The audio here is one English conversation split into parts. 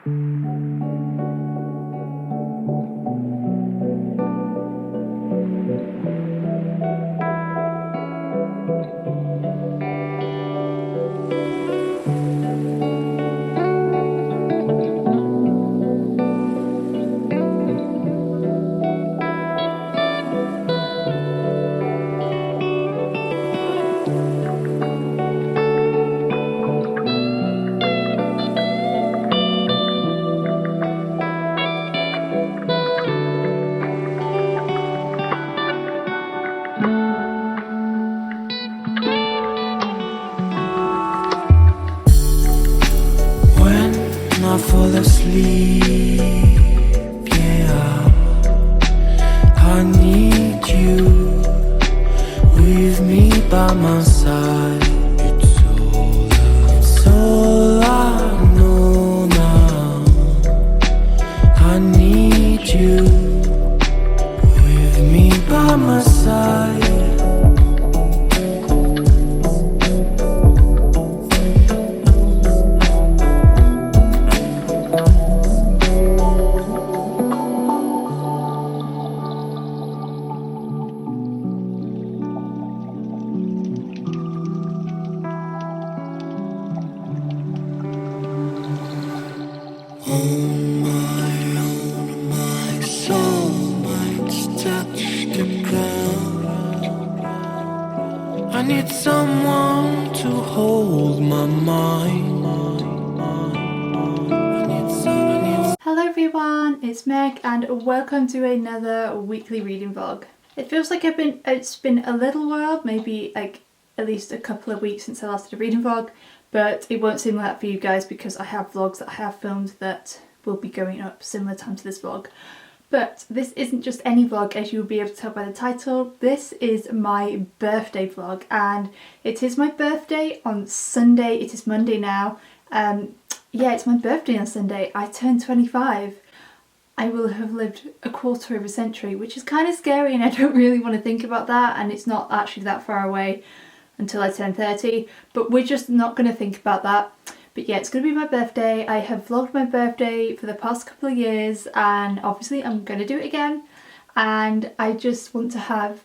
I fall asleep, yeah, I need you with me by my side. It's all I know now. I need you with me by my side. I need someone to hold my mind. Hello everyone, it's Meg and welcome to another weekly reading vlog. It feels like it's been a little while, maybe like at least a couple of weeks since I last did a reading vlog, but it won't seem like that for you guys because I have vlogs that I have filmed that will be going up similar time to this vlog. But this isn't just any vlog, as you'll be able to tell by the title. This is my birthday vlog, and it is my birthday on Sunday. It is Monday now. Yeah, it's my birthday on Sunday. I turned 25. I will have lived a quarter of a century, which is kind of scary, and I don't really want to think about that, and it's not actually that far away until I turn 30, but we're just not going to think about that. But yeah, it's going to be my birthday. I have vlogged my birthday for the past couple of years, and obviously I'm going to do it again. And I just want to have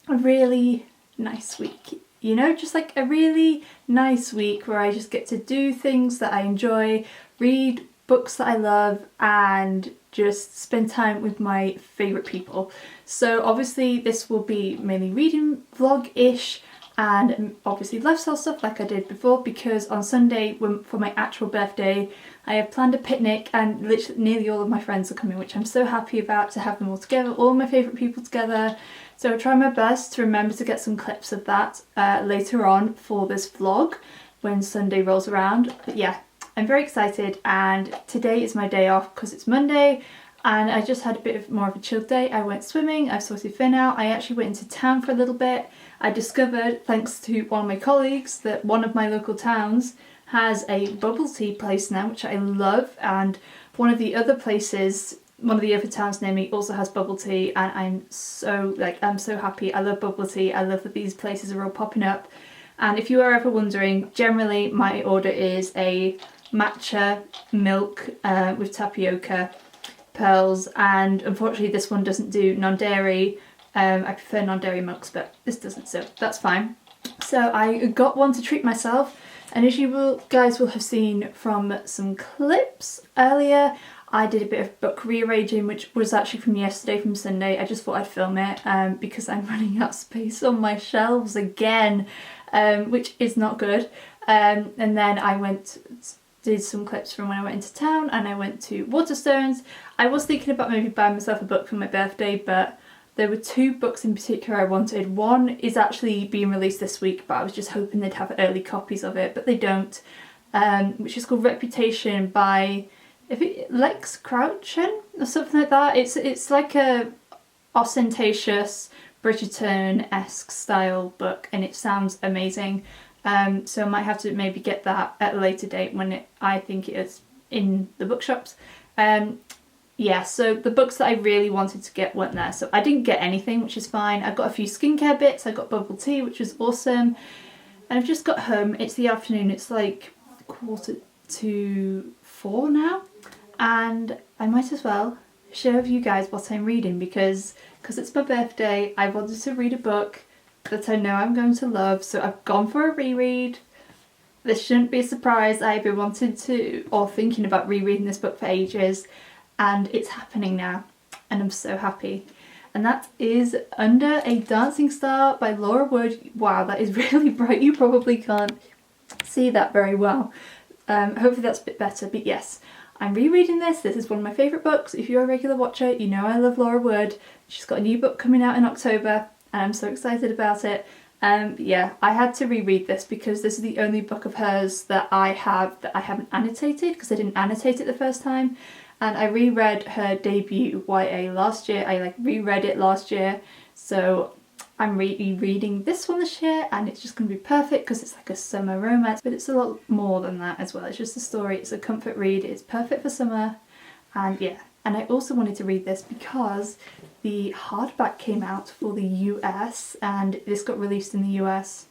a really nice week, you know, just like a really nice week where I just get to do things that I enjoy, read books that I love, and just spend time with my favourite people. So obviously this will be mainly reading vlog-ish, and obviously lifestyle stuff like I did before, because on Sunday for my actual birthday I have planned a picnic and literally nearly all of my friends are coming, which I'm so happy about, to have them all together, all my favourite people together. So I'll try my best to remember to get some clips of that later on for this vlog when Sunday rolls around. But yeah, I'm very excited, and today is my day off because it's Monday. And I just had a bit more of a chilled day. I went swimming, I've sorted Finn out, I actually went into town for a little bit. I discovered, thanks to one of my colleagues, that one of my local towns has a bubble tea place now, which I love, and one of the other places, one of the other towns near me also has bubble tea, and I'm so happy. I love bubble tea, I love that these places are all popping up. And if you are ever wondering, generally my order is a matcha milk with tapioca pearls, and unfortunately this one doesn't do non-dairy. I prefer non-dairy milks, but this doesn't, so that's fine. So I got one to treat myself, and as you guys will have seen from some clips earlier, I did a bit of book rearranging, which was actually from yesterday, from Sunday. I just thought I'd film it because I'm running out of space on my shelves again, which is not good. And then I did some clips from when I went into town, and I went to Waterstones. I was thinking about maybe buying myself a book for my birthday, but there were two books in particular I wanted. One is actually being released this week, but I was just hoping they'd have early copies of it, but they don't, which is called Reputation by Lex Crouchen or something like that. It's like a ostentatious Bridgerton-esque style book, and it sounds amazing. So I might have to maybe get that at a later date when I think it is in the bookshops. Yeah, so the books that I really wanted to get weren't there, so I didn't get anything, which is fine. I got a few skincare bits, I got bubble tea, which was awesome, and I've just got home. It's the afternoon, it's like to 4 now, and I might as well share with you guys what I'm reading because it's my birthday. I wanted to read a book that I know I'm going to love, so I've gone for a reread. This shouldn't be a surprise. I've been wanting to, or thinking about rereading this book for ages, and it's happening now, and I'm so happy. And that is Under a Dancing Star by Laura Wood. Wow, that is really bright. You probably can't see that very well. Hopefully that's a bit better, but yes, I'm rereading this. This is one of my favourite books. If you're a regular watcher, you know I love Laura Wood. She's got a new book coming out in October, and I'm so excited about it. Yeah, I had to reread this because this is the only book of hers that I haven't annotated, because I didn't annotate it the first time. And I reread her debut YA last year. I reread it last year, so I'm rereading this one this year, and it's just going to be perfect because it's like a summer romance, but it's a lot more than that as well. It's just a story, it's a comfort read, it's perfect for summer, and yeah. And I also wanted to read this because the hardback came out for the US, and this got released in the US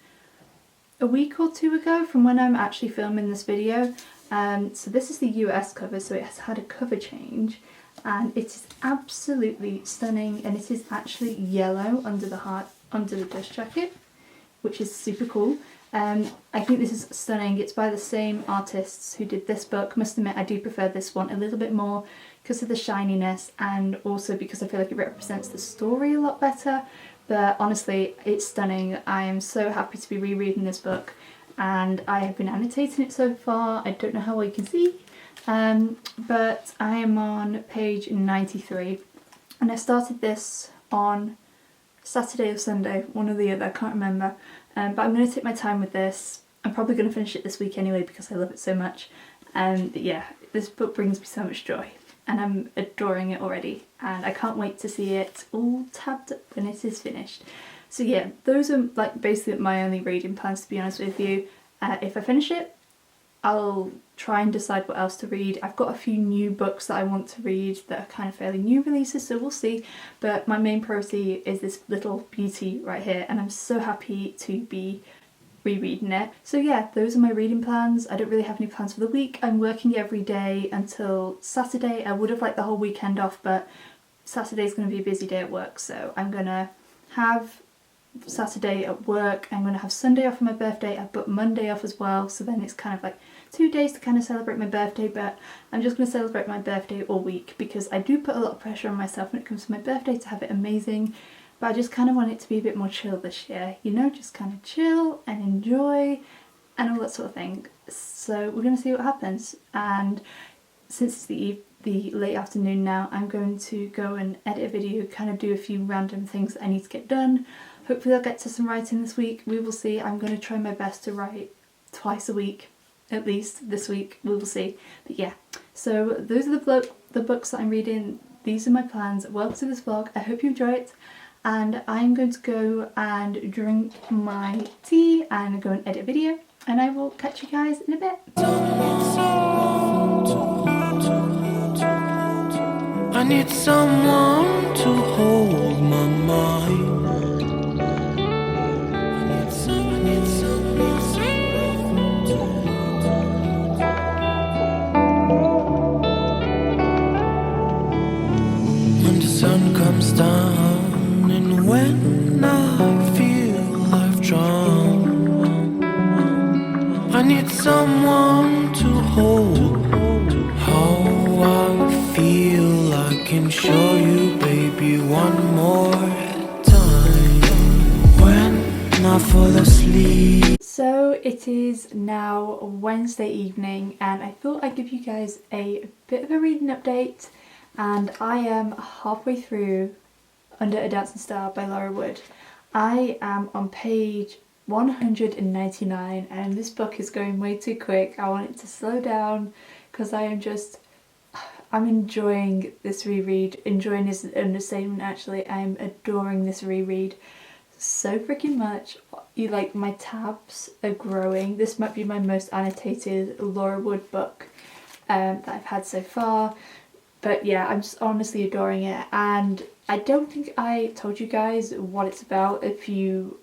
a week or two ago from when I'm actually filming this video. So this is the US cover, so it has had a cover change, and it is absolutely stunning, and it is actually yellow under the dust jacket, which is super cool. I think this is stunning. It's by the same artists who did this book. Must admit, I do prefer this one a little bit more because of the shininess, and also because I feel like it represents the story a lot better. But honestly, it's stunning. I am so happy to be rereading this book, and I have been annotating it so far. I don't know how well you can see, but I am on page 93, and I started this on Saturday or Sunday, one or the other, I can't remember. But I'm going to take my time with this. I'm probably going to finish it this week anyway because I love it so much. But yeah, this book brings me so much joy, and I'm adoring it already, and I can't wait to see it all tabbed up when it is finished. So yeah, those are basically my only reading plans, to be honest with you. If I finish it, I'll try and decide what else to read. I've got a few new books that I want to read that are kind of fairly new releases, so we'll see. But my main priority is this little beauty right here, and I'm so happy to be rereading it. So yeah, those are my reading plans. I don't really have any plans for the week. I'm working every day until Saturday. I would have liked the whole weekend off, but Saturday's going to be a busy day at work, so I'm going to have Saturday at work. I'm going to have Sunday off for my birthday. I've booked Monday off as well, so then it's kind of like 2 days to kind of celebrate my birthday, but I'm just going to celebrate my birthday all week because I do put a lot of pressure on myself when it comes to my birthday to have it amazing, but I just kind of want it to be a bit more chill this year, you know, just kind of chill and enjoy and all that sort of thing. So we're going to see what happens, and since it's the late afternoon now, I'm going to go and edit a video, kind of do a few random things that I need to get done. Hopefully I'll get to some writing this week, we will see. I'm going to try my best to write twice a week, at least this week, we will see. But yeah, so those are the books that I'm reading, these are my plans. Welcome to this vlog, I hope you enjoy it, and I'm going to go and drink my tea and go and edit a video, and I will catch you guys in a bit. I need someone to hold my mind. When the sun comes down and when I feel I've drowned, I need someone to hold. How I feel I can show you, baby, one more time when I fall asleep. So it is now Wednesday evening, and I thought I'd give you guys a bit of a reading update, and I am halfway through Under a Dancing Star by Laura Wood. I am on page 199, and this book is going way too quick. I want it to slow down because I'm enjoying this reread. Enjoying is an understatement actually. I'm adoring this reread so freaking much. My tabs are growing. This might be my most annotated Laura Wood book that I've had so far. But yeah, I'm just honestly adoring it, and I don't think I told you guys what it's about if you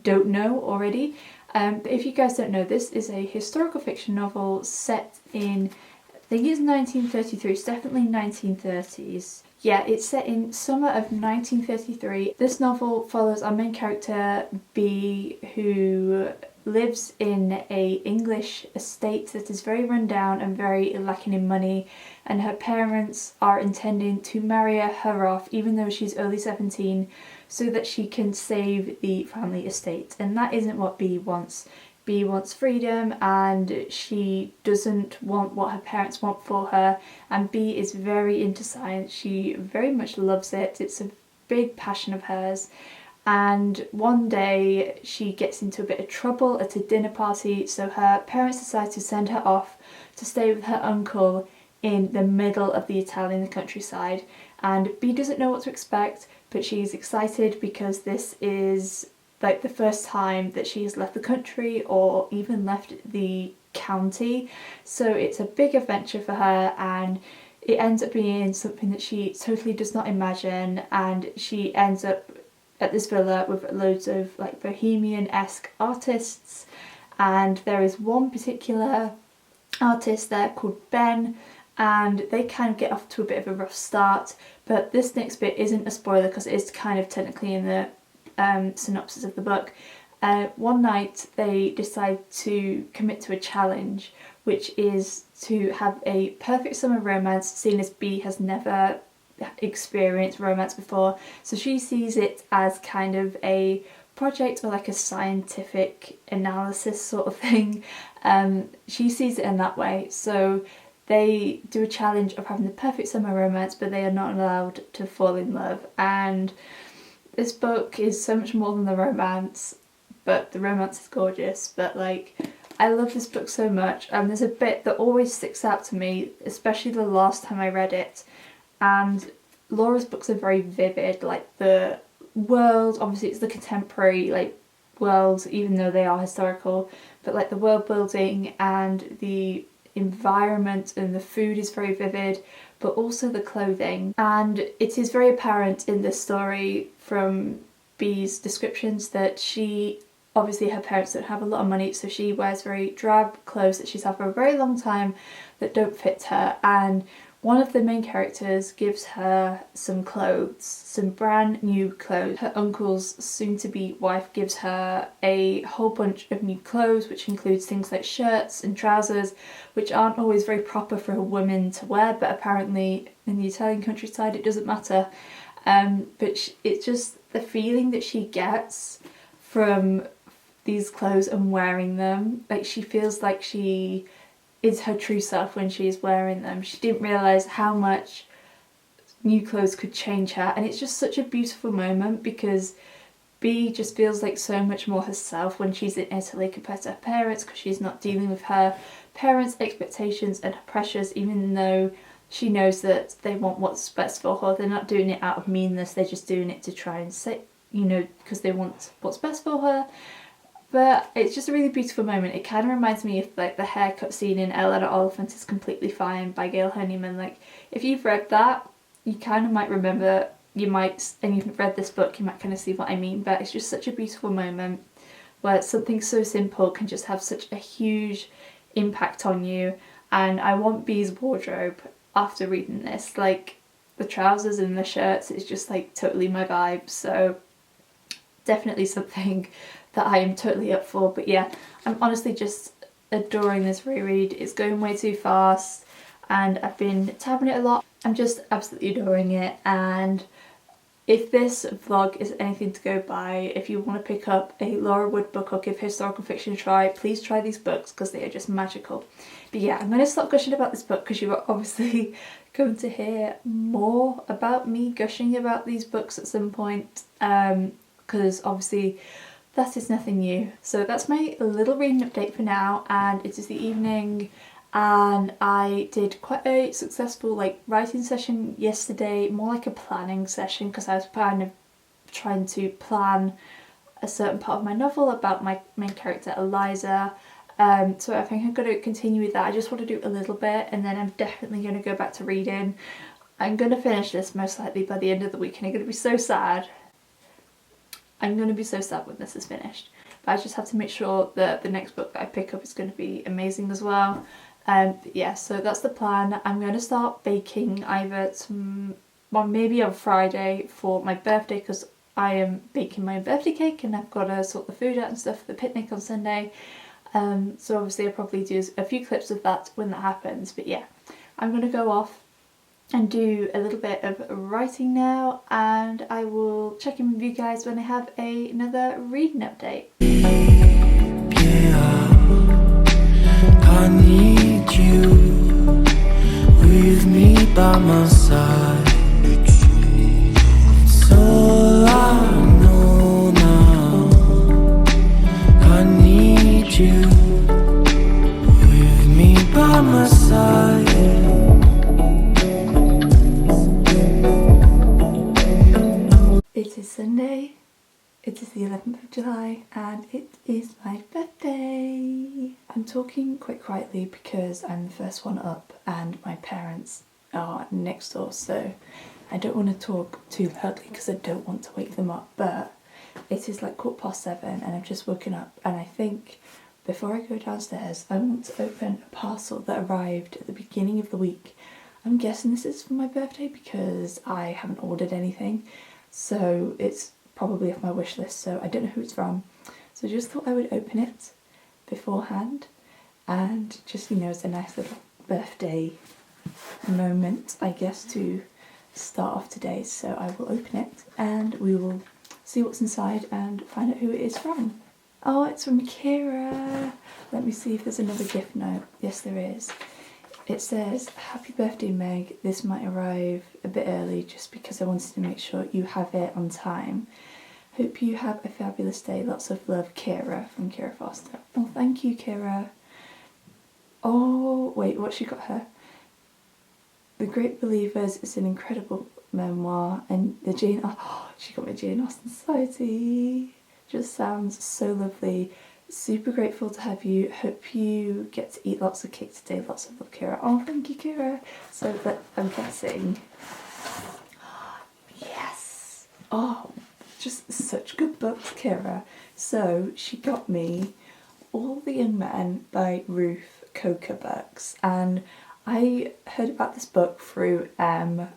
don't know already. But if you guys don't know, this is a historical fiction novel set in, I think it's 1933, it's definitely 1930s. Yeah, it's set in summer of 1933. This novel follows our main character, B, who lives in a English estate that is very run down and very lacking in money, and her parents are intending to marry her off even though she's only 17 so that she can save the family estate. And that isn't what B wants. B wants freedom, and she doesn't want what her parents want for her, and B is very into science. She very much loves it. It's a big passion of hers. And one day she gets into a bit of trouble at a dinner party, so her parents decide to send her off to stay with her uncle in the middle of the Italian countryside. And B doesn't know what to expect, but she's excited because this is like the first time that she has left the country or even left the county. So it's a big adventure for her, and it ends up being something that she totally does not imagine, and she ends up at this villa with loads of like bohemian-esque artists, and there is one particular artist there called Ben, and they kind of get off to a bit of a rough start. But this next bit isn't a spoiler because it is kind of technically in the synopsis of the book. One night they decide to commit to a challenge, which is to have a perfect summer romance, seeing as B has never experienced romance before. So she sees it as kind of a project or like a scientific analysis sort of thing. She sees it in that way. So they do a challenge of having the perfect summer romance, but they are not allowed to fall in love. And this book is so much more than the romance, but the romance is gorgeous. But like, I love this book so much, and there's a bit that always sticks out to me, especially the last time I read it. And Laura's books are very vivid, like the world, obviously it's the contemporary like world, even though they are historical, but like the world building and the environment and the food is very vivid, but also the clothing. And it is very apparent in this story from B's descriptions that she, obviously her parents don't have a lot of money, so she wears very drab clothes that she's had for a very long time that don't fit her. And one of the main characters gives her some clothes, some brand new clothes. Her uncle's soon-to-be wife gives her a whole bunch of new clothes, which includes things like shirts and trousers, which aren't always very proper for a woman to wear, but apparently in the Italian countryside it doesn't matter. But it's just the feeling that she gets from these clothes and wearing them. Like, she feels like she is her true self when she is wearing them. She didn't realise how much new clothes could change her, and it's just such a beautiful moment because B just feels like so much more herself when she's in Italy compared to her parents, because she's not dealing with her parents' expectations and her pressures, even though she knows that they want what's best for her. They're not doing it out of meanness, they're just doing it to try and say, you know, because they want what's best for her. But it's just a really beautiful moment. It kind of reminds me of like the haircut scene in Ella the Oliphant is Completely Fine by Gail Honeyman. Like, if you've read that, you kind of might remember, you might, and you've read this book, you might kind of see what I mean. But it's just such a beautiful moment where something so simple can just have such a huge impact on you. And I want B's wardrobe after reading this. Like, the trousers and the shirts, it's just like totally my vibe. So definitely something that I am totally up for. But yeah, I'm honestly just adoring this reread. It's going way too fast and I've been tabbing it a lot. I'm just absolutely adoring it. And if this vlog is anything to go by, if you want to pick up a Laura Wood book or give historical fiction a try, please try these books because they are just magical. But yeah, I'm going to stop gushing about this book because you are obviously going to hear more about me gushing about these books at some point, because obviously that is nothing new. So that's my little reading update for now, and it is the evening and I did quite a successful like writing session yesterday, more like a planning session, because I was kind of trying to plan a certain part of my novel about my main character Eliza. So I think I'm going to continue with that. I just want to do a little bit and then I'm definitely going to go back to reading. I'm going to finish this most likely by the end of the week and I'm going to be so sad. I'm going to be so sad when this is finished. but I just have to make sure that the next book that I pick up is going to be amazing as well. Yeah, so that's the plan. I'm going to start baking either maybe on Friday for my birthday, because I am baking my birthday cake and I've got to sort the food out and stuff for the picnic on Sunday. So obviously I'll probably do a few clips of that when that happens, but yeah, I'm going to go off and do a little bit of writing now, and I will check in with you guys when I have another reading update. Yeah, I need you with me by my side. It's all I know now. I need you with me by my side. It is Sunday, it is the 11th of July, and it is my birthday. I'm talking quite quietly because I'm the first one up and my parents are next door, so I don't want to talk too loudly because I don't want to wake them up, but it is like 7:15 and I've just woken up, and I think before I go downstairs I want to open a parcel that arrived at the beginning of the week. I'm guessing this is for my birthday because I haven't ordered anything. So it's probably off my wish list, so I don't know who it's from. So I just thought I would open it beforehand, and just, as a nice little birthday moment, I guess, to start off today. So I will open it and we will see what's inside and find out who it is from. Oh, it's from Kira. Let me see if there's another gift note. Yes, there is. It says, "Happy birthday, Meg. This might arrive a bit early just because I wanted to make sure you have it on time. Hope you have a fabulous day. Lots of love, Kira," from Kira Foster. Oh, thank you, Kira. Oh, wait, what she got her? "The Great Believers" is an incredible memoir, and she got me Jane Austen Society. Just sounds so lovely. Super grateful to have you. Hope you get to eat lots of cake today. Lots of love, Kira. Oh, thank you, Kira. So that I'm guessing. Yes. Oh, just such good books, Kira. So she got me All the Young Men by Ruth Coker books, and I heard about this book through and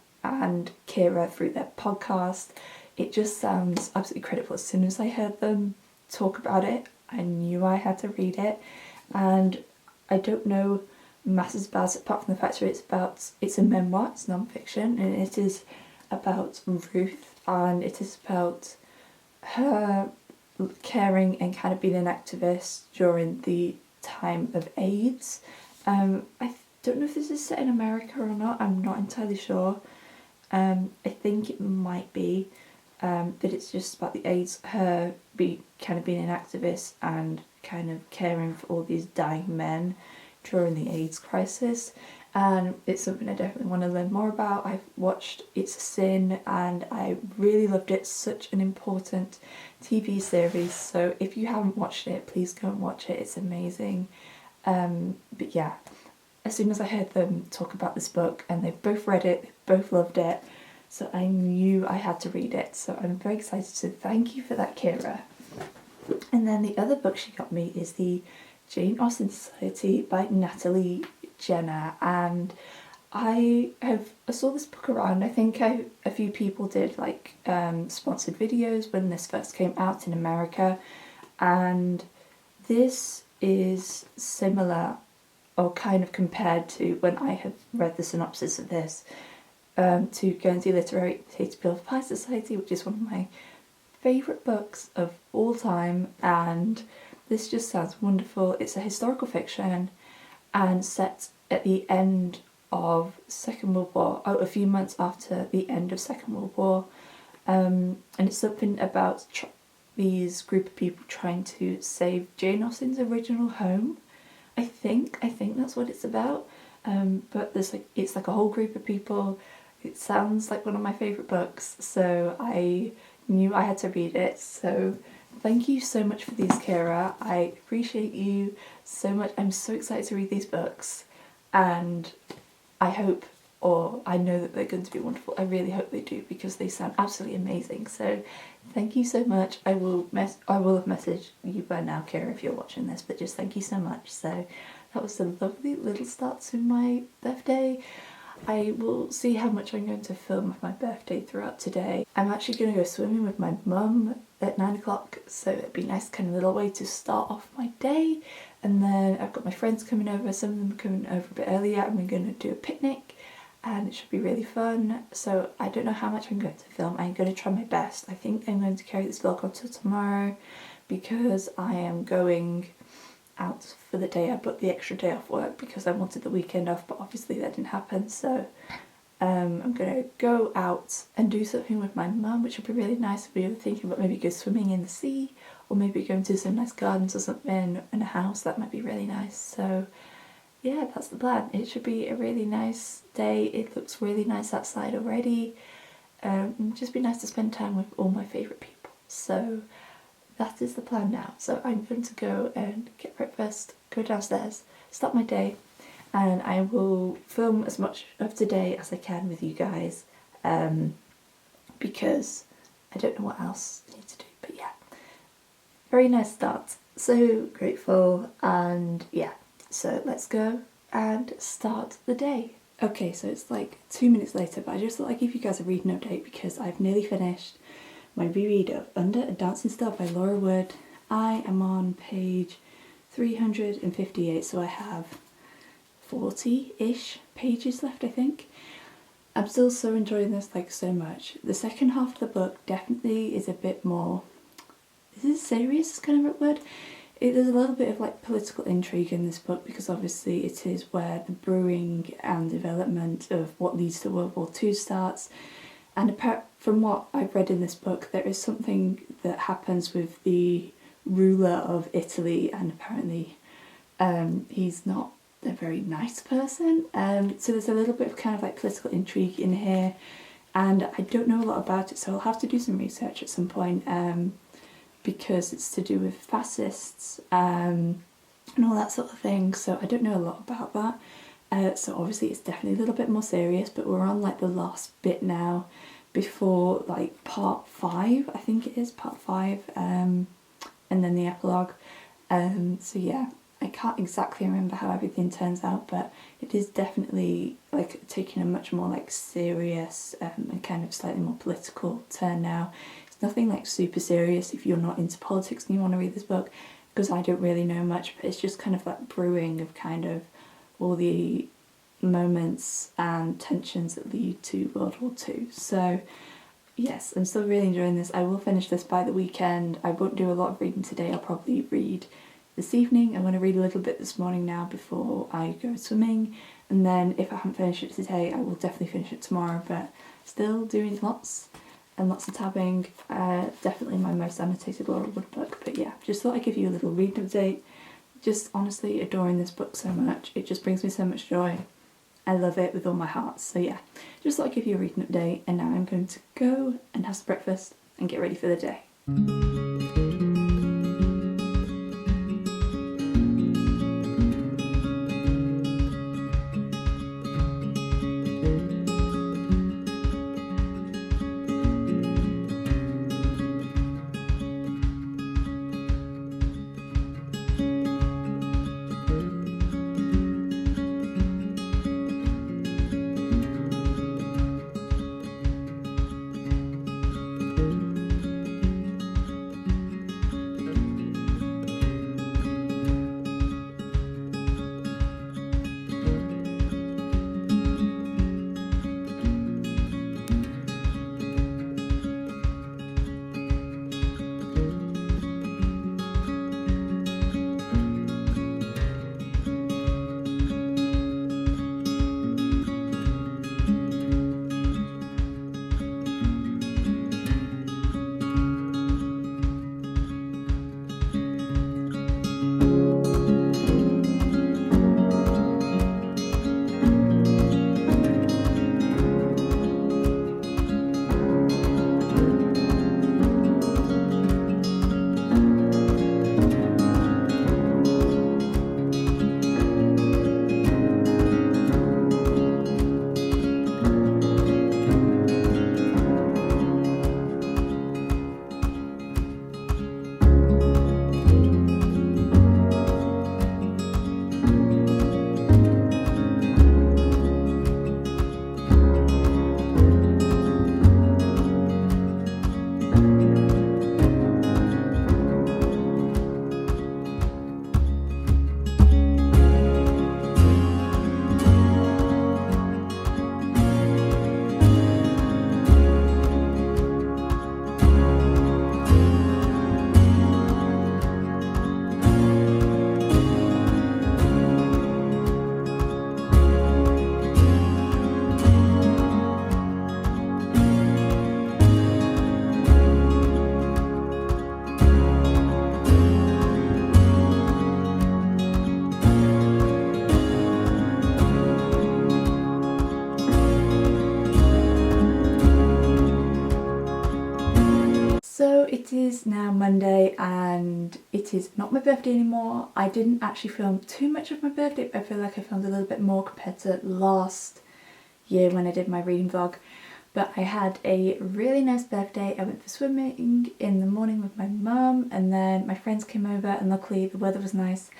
Kira through their podcast. It just sounds absolutely incredible. As soon as I heard them talk about it, I knew I had to read it, and I don't know masses about it apart from the fact that it's a memoir, it's non-fiction, and it is about Ruth, and it is about her caring and kind of being an activist during the time of AIDS. I don't know if this is set in America or not, I'm not entirely sure. I think it might be. But it's just about the AIDS, her being an activist and kind of caring for all these dying men during the AIDS crisis, and it's something I definitely want to learn more about. I've watched It's a Sin and I really loved it. Such an important TV series, so if you haven't watched it, please go and watch it, it's amazing. But yeah, as soon as I heard them talk about this book, and they've both read it, they both loved it, so I knew I had to read it, so I'm very excited, so thank you for that, Kira. And then the other book she got me is the Jane Austen Society by Natalie Jenner, and I saw this book around. I think a few people did like sponsored videos when this first came out in America, and this is similar or kind of compared to when I had read the synopsis of this, to Guernsey Literary Theatre of Pie Society, which is one of my favourite books of all time, and this just sounds wonderful. It's a historical fiction and set at the end of Second World War, a few months after the end of Second World War, and it's something about these group of people trying to save Jane Austen's original home. I think that's what it's about, but it's like a whole group of people. It sounds like one of my favourite books, so I knew I had to read it. So thank you so much for these, Kira. I appreciate you so much. I'm so excited to read these books, and I hope or I know that they're going to be wonderful. I really hope they do, because they sound absolutely amazing. So thank you so much. I will have messaged you by now, Kira, if you're watching this, but just thank you so much. So that was a lovely little start to my birthday. I will see how much I'm going to film of my birthday throughout today. I'm actually going to go swimming with my mum at 9 o'clock, so it'd be a nice kind of little way to start off my day. And then I've got my friends coming over, some of them are coming over a bit earlier, and we're going to do a picnic, and it should be really fun. So I don't know how much I'm going to film. I'm going to try my best. I think I'm going to carry this vlog on till tomorrow, because I am going out for the day. I booked the extra day off work because I wanted the weekend off, but obviously that didn't happen. So I'm going to go out and do something with my mum, which will be really nice. We were thinking about maybe go swimming in the sea, or maybe going to some nice gardens or something in a house. That might be really nice. So yeah, that's the plan. It should be a really nice day. It looks really nice outside already. Just be nice to spend time with all my favourite people. So that is the plan now. So I'm going to go and get breakfast, go downstairs, start my day, and I will film as much of today as I can with you guys, because I don't know what else I need to do. But yeah, very nice start. So grateful, and yeah, so let's go and start the day. Okay, so it's like 2 minutes later, but I just thought I'd give you guys a reading update because I've nearly finished my reread of Under a Dancing Star by Laura Wood. I am on page 358, so I have 40-ish pages left, I think. I'm still so enjoying this, like, so much. The second half of the book definitely is a bit more, is it serious, is kind of a word? There's a little bit of like political intrigue in this book, because obviously it is where the brewing and development of what leads to World War II starts. And apart from what I've read in this book, there is something that happens with the ruler of Italy, and apparently he's not a very nice person. So there's a little bit of kind of like political intrigue in here, and I don't know a lot about it, so I'll have to do some research at some point, because it's to do with fascists and all that sort of thing, so I don't know a lot about that. So obviously it's definitely a little bit more serious, but we're on like the last bit now before like part 5, I think it is part 5, and then the epilogue. So yeah, I can't exactly remember how everything turns out, but it is definitely like taking a much more like serious and kind of slightly more political turn now. It's nothing like super serious if you're not into politics and you want to read this book, because I don't really know much, but it's just kind of like brewing of kind of all the moments and tensions that lead to World War II. So yes, I'm still really enjoying this. I will finish this by the weekend. I won't do a lot of reading today. I'll probably read this evening. I'm going to read a little bit this morning now before I go swimming, and then if I haven't finished it today I will definitely finish it tomorrow, but still doing lots and lots of tabbing. Definitely my most annotated Laura Wood book, but yeah, just thought I'd give you a little reading update. Just honestly adoring this book so much. It just brings me so much joy. I love it with all my heart. So yeah, just thought I'd give you a reading update, and now I'm going to go and have some breakfast and get ready for the day. it is now Monday and it is not my birthday anymore. I didn't actually film too much of my birthday, but I feel like I filmed a little bit more compared to last year when I did my reading vlog. But I had a really nice birthday. I went for swimming in the morning with my mum, and then my friends came over, and luckily the weather was nice.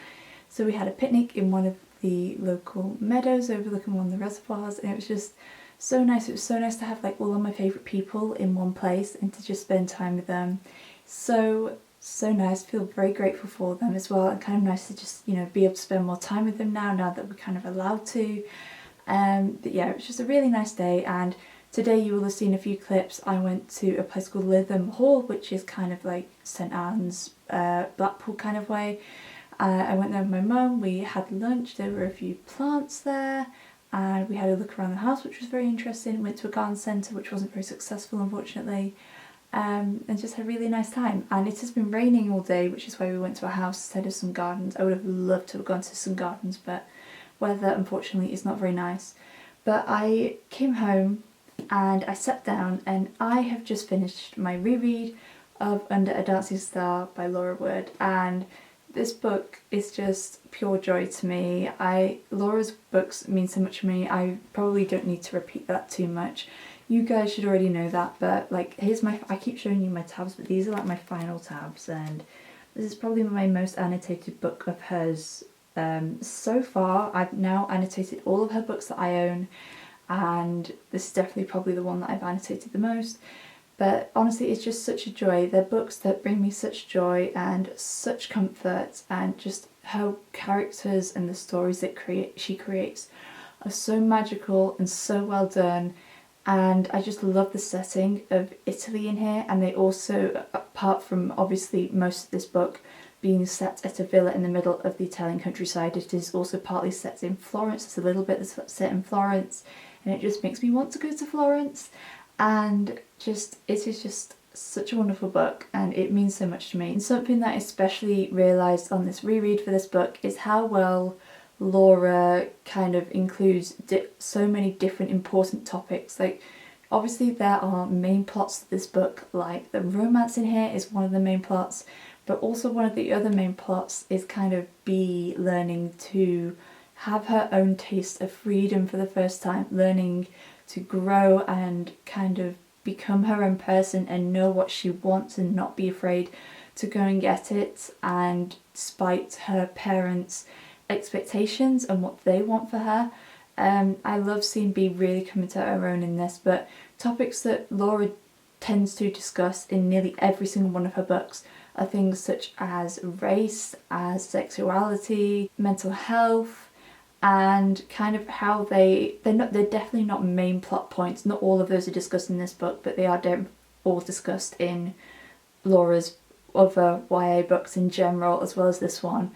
So we had a picnic in one of the local meadows overlooking one of the reservoirs, and it was just so nice. It was so nice to have like all of my favourite people in one place and to just spend time with them. So nice. Feel very grateful for them as well, and kind of nice to just, you know, be able to spend more time with them now that we're kind of allowed to. But yeah, it was just a really nice day, and today you will have seen a few clips. I went to a place called Lytham Hall, which is kind of like St Anne's, Blackpool kind of way. I went there with my mum, we had lunch, there were a few plants there, and we had a look around the house, which was very interesting. Went to a garden centre, which wasn't very successful unfortunately, and just had a really nice time. And it has been raining all day, which is why we went to a house instead of some gardens. I would have loved to have gone to some gardens, but weather unfortunately is not very nice. But I came home and I sat down, and I have just finished my reread of Under a Dancing Star by Laura Wood, and this book is just pure joy to me. Laura's books mean so much to me. I probably don't need to repeat that too much. You guys should already know that, but like I keep showing you my tabs, but these are like my final tabs, and this is probably my most annotated book of hers so far. I've now annotated all of her books that I own, and this is definitely probably the one that I've annotated the most. But honestly, it's just such a joy. They're books that bring me such joy and such comfort, and just her characters and the stories that she creates are so magical and so well done. And I just love the setting of Italy in here, and they also, apart from obviously most of this book being set at a villa in the middle of the Italian countryside, it is also partly set in Florence. There's a little bit that's set in Florence, and it just makes me want to go to Florence. And it is just such a wonderful book, and it means so much to me. And something that I especially realised on this reread for this book is how well Laura kind of includes so many different important topics. Like, obviously there are main plots to this book, like the romance in here is one of the main plots, but also one of the other main plots is kind of Bea learning to have her own taste of freedom for the first time, learning to grow and kind of become her own person and know what she wants and not be afraid to go and get it. And despite her parents' expectations and what they want for her, I love seeing Bea really come into her own in this. But topics that Laura tends to discuss in nearly every single one of her books are things such as race, as sexuality, mental health, and kind of how they're definitely not main plot points. Not all of those are discussed in this book, but they are all discussed in Laura's other YA books in general, as well as this one.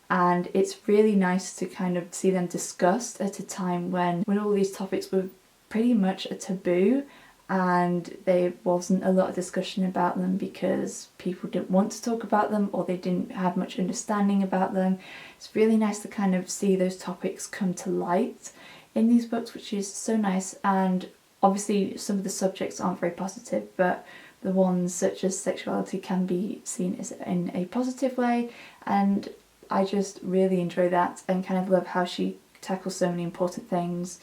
And it's really nice to kind of see them discussed at a time when all these topics were pretty much a taboo, and there wasn't a lot of discussion about them because people didn't want to talk about them, or they didn't have much understanding about them. It's really nice to kind of see those topics come to light in these books, which is so nice. And obviously some of the subjects aren't very positive, but the ones such as sexuality can be seen as in a positive way, and I just really enjoy that and kind of love how she tackles so many important things.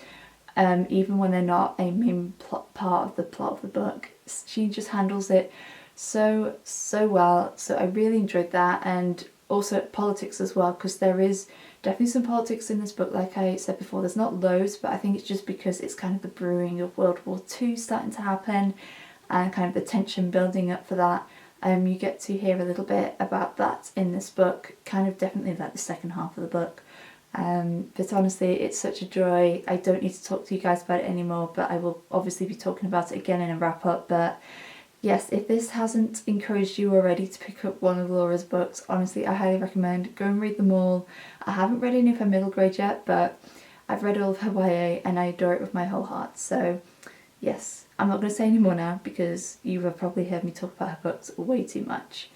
Even when they're not a main part of the plot of the book, she just handles it so well. So I really enjoyed that, and also politics as well, because there is definitely some politics in this book. Like I said before, there's not loads, but I think it's just because it's kind of the brewing of World War II starting to happen, and kind of the tension building up for that. You get to hear a little bit about that in this book, kind of definitely like the second half of the book. But honestly, it's such a joy. I don't need to talk to you guys about it anymore, but I will obviously be talking about it again in a wrap up. But yes, if this hasn't encouraged you already to pick up one of Laura's books, honestly, I highly recommend go and read them all. I haven't read any of her middle grade yet, but I've read all of her YA and I adore it with my whole heart. So yes, I'm not going to say any more now because you have probably heard me talk about her books way too much.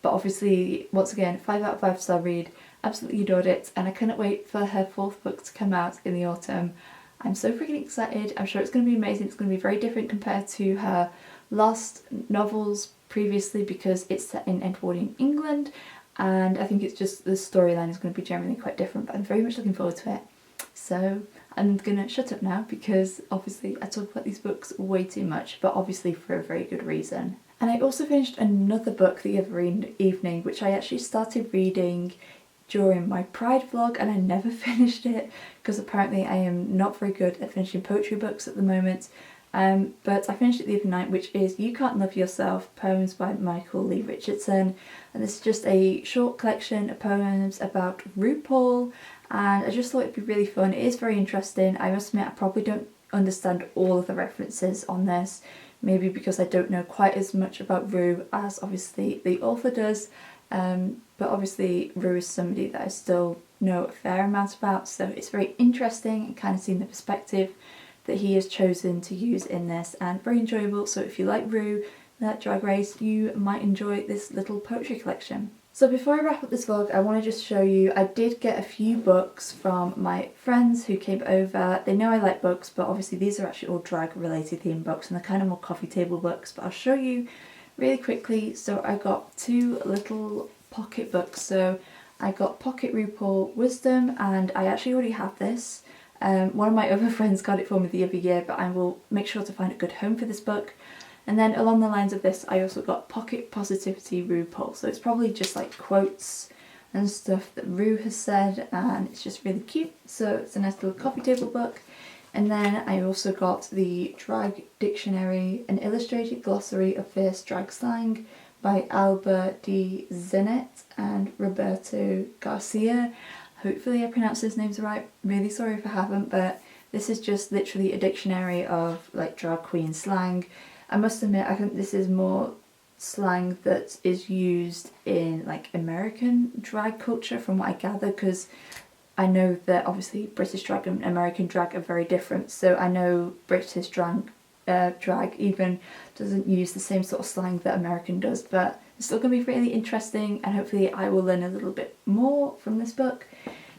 But obviously, once again, 5 out of 5 star read. Absolutely adored it, and I cannot wait for her 4th book to come out in the autumn. I'm so freaking excited. I'm sure it's going to be amazing. It's going to be very different compared to her Lost novels previously because it's set in Edwardian England, and I think it's just the storyline is going to be generally quite different, but I'm very much looking forward to it. So I'm gonna shut up now because obviously I talk about these books way too much, but obviously for a very good reason. And I also finished another book the other evening, which I actually started reading during my Pride vlog, and I never finished it because apparently I am not very good at finishing poetry books at the moment. But I finished it the other night, which is You Can't Love Yourself, poems by Michael Lee Richardson. And this is just a short collection of poems about RuPaul, and I just thought it'd be really fun. It is very interesting. I must admit I probably don't understand all of the references on this, maybe because I don't know quite as much about Ru as obviously the author does, but obviously Ru is somebody that I still know a fair amount about, so it's very interesting and kind of seeing the perspective that he has chosen to use in this, and very enjoyable. So if you like Ru, that Drag Race, you might enjoy this little poetry collection. So before I wrap up this vlog, I want to just show you, I did get a few books from my friends who came over. They know I like books, but obviously these are actually all drag related themed books and they're kind of more coffee table books, but I'll show you really quickly. So I got two little pocket books. So I got Pocket RuPaul Wisdom, and I actually already have this. One of my other friends got it for me the other year, but I will make sure to find a good home for this book. And then along the lines of this, I also got Pocket Positivity RuPaul. So it's probably just like quotes and stuff that Ru has said, and it's just really cute. So it's a nice little coffee table book. And then I also got the Drag Dictionary, an illustrated glossary of fierce drag slang by Alba D. Zinnet and Roberto Garcia. Hopefully I pronounced those names right. Really sorry if I haven't, but this is just literally a dictionary of like drag queen slang. I must admit, I think this is more slang that is used in like American drag culture from what I gather, because I know that obviously British drag and American drag are very different. So I know British drag even doesn't use the same sort of slang that American does, but it's still going to be really interesting, and hopefully I will learn a little bit more from this book.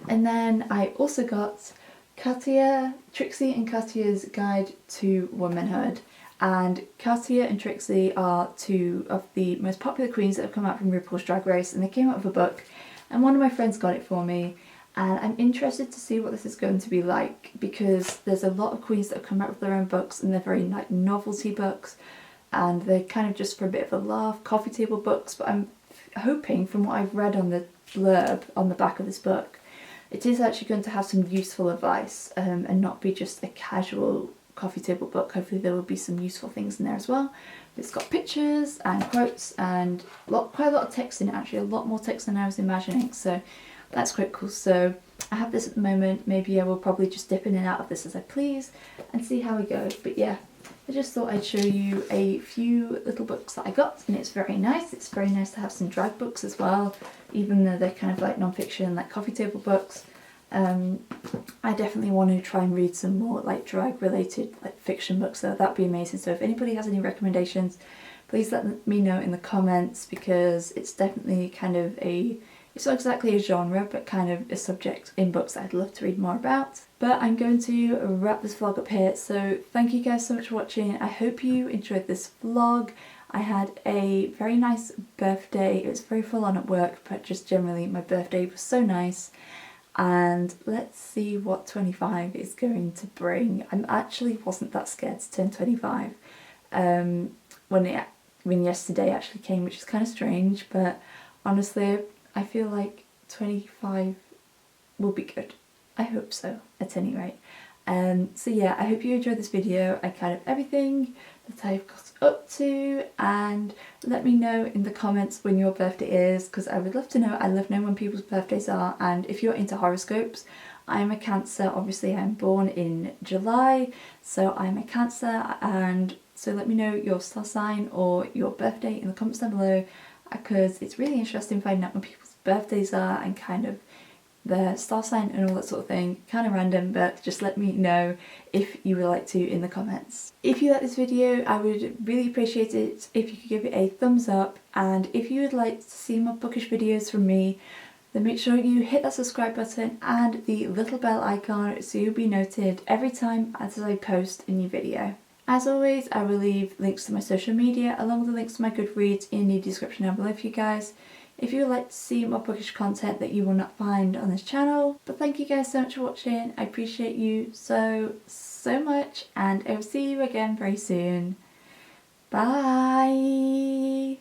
And then I also got Trixie and Katia's Guide to Womanhood. And Katia and Trixie are two of the most popular queens that have come out from RuPaul's Drag Race, and they came out with a book, and one of my friends got it for me, and I'm interested to see what this is going to be like, because there's a lot of queens that have come out with their own books, and they're very like novelty books, and they're kind of just for a bit of a laugh, coffee table books. But I'm hoping, from what I've read on the blurb on the back of this book, it is actually going to have some useful advice, and not be just a casual coffee table book. Hopefully there will be some useful things in there as well. It's got pictures and quotes and quite a lot of text in it, actually, a lot more text than I was imagining, so that's quite cool. So I have this at the moment. Maybe I will probably just dip in and out of this as I please and see how we go. But yeah, I just thought I'd show you a few little books that I got, and it's very nice. It's very nice to have some drag books as well, even though they're kind of like non-fiction, like coffee table books. I definitely want to try and read some more like drag related like fiction books, so that'd be amazing. So if anybody has any recommendations, please let me know in the comments, because it's definitely kind of it's not exactly a genre, but kind of a subject in books that I'd love to read more about. But I'm going to wrap this vlog up here, so thank you guys so much for watching. I hope you enjoyed this vlog. I had a very nice birthday. It was very full on at work, but just generally my birthday was so nice. And let's see what 25 is going to bring. I actually wasn't that scared to turn 25 when yesterday actually came, which is kind of strange, but honestly I feel like 25 will be good. I hope so, at any rate. So yeah, I hope you enjoyed this video and kind of everything that I've got up to, and let me know in the comments when your birthday is, because I would love to know. I love knowing when people's birthdays are. And if you're into horoscopes, I'm a Cancer. Obviously I'm born in July, so I'm a Cancer, and so let me know your star sign or your birthday in the comments down below, because it's really interesting finding out when people's birthdays are and kind of their star sign and all that sort of thing. Kind of random, but just let me know if you would like to in the comments. If you like this video, I would really appreciate it if you could give it a thumbs up, and if you would like to see more bookish videos from me, then make sure you hit that subscribe button and the little bell icon so you'll be noted every time as I post a new video. As always, I will leave links to my social media along with the links to my Goodreads in the description down below for you guys if you would like to see more bookish content that you will not find on this channel. But thank you guys so much for watching. I appreciate you so much, and I will see you again very soon. Bye!